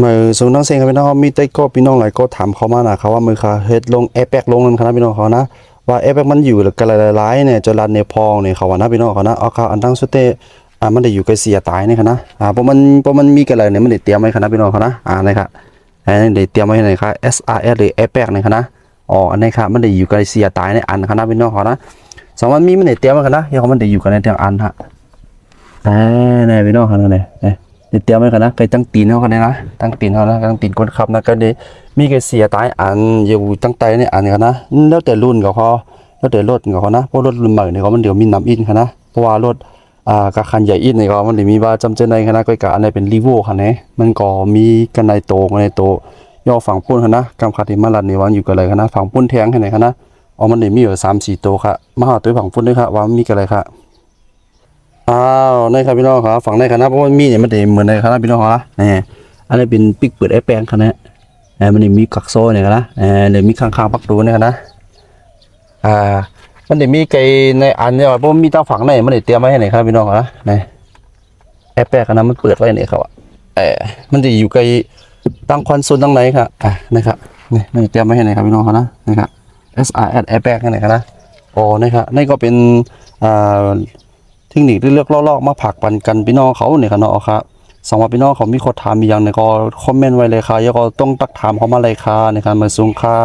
มือสูงน้องเซงครับพี่น้องมีแต่ก็พี่น้องหลายก็ถามเขามานะครับว่ามือเขาเฮ็ดลงแอปแปกลงนั่นครับพี่น้องเขานะว่าแอปแปกมันอยู่กันหลายๆเนี่ยจนรันในพองเนี่ยเขาว่านะพี่น้องเขานะเอาเขาอันทั้งสุดเตมันได้อยู่กับเสียตายนี่ครับนะเพราะมันมีกันเลยเนี่ยมันได้เตรียมไว้ครับนะพี่น้องเขานะนะครับได้เตรียมไว้ในครับ SRS หรือแอปแปกเนี่ยครับนะอันนี้ครับมันได้อยู่กับเสียตายในอันครับนะพี่น้องเขานะสองมันมีมันได้เตรียมไว้ครับนะเดี๋ยวมันได้อยู่กันในเตียงอันฮะนี่พี่น้องเขาเนี่ยเตรียมไว้กันนะไก่ตั้งตีนเขากันเลยนะตั้งตีนเขานะตั้งตีนคนขับนะก็ได้มีไก่เสียตายอันอยู่ตั้งใจในอันกันนะแล้วแต่รุ่นก็พอแล้วแต่รถก็พอนะเพราะรถรุ่นใหม่เนี่ยเขามันเดี๋ยวมีน้ำอินกันนะเพราะว่ารถกับคันใหญ่อินเนี่ยก็มันเดี๋ยวมีว่าจำเจในกันนะก็กับอันไหนเป็นรีโวคันนี้มันก็มีกันในโตย่อฝั่งพุ่นกันนะกำคัดที่มาลัดในวันอยู่กันเลยกันนะฝั่งพุ่นแทงกันไหนกันนะมันเดี๋ยวมีอยู่3-4โตครับมาหาตัวฝั่งพุ่นด้วยครับว่ามีกันอะไรครับในครับพี่น้องครับฝั่งในคณะเพราะว่ามีเนี่ยมันจะเหมือนในคณะพี่น้องครับนี่อันนี้เป็นปิกเปิดไอ้แป้งคณะมันจะมีกักโซ่เนี่ยนะเดี๋ยวมีข้างๆปักดูเนี่ยนะมันจะมีไก่ในอันเนี่ยเพราะมีตั้งฝั่งในมันจะเตรียมไว้ให้ไหนครับพี่น้องครับนี่ไอ้แป้งคณะมันเปิดไว้เนี่ยครับมันจะอยู่ไก่ตั้งคอนโซลตั้งไหนครับนะครับนี่มันจะเตรียมไว้ให้ไหนครับพี่น้องครับนะครับ SRS ไอ้แป้งไหนครับนะนี่ครับนี่ก็เป็นเทคนิคที่เลือกลอกมาผักปันกันพี่น้องเขาเนี่ยครับเนาะครับสองว่าพี่น้องเขามีข้อถามมีอย่างเนี่ยก็คอมเมนต์ไว้เลยค่ะแล้วก็ต้องตักถามเขามาเลยค่ะในการมาส่งค่ะ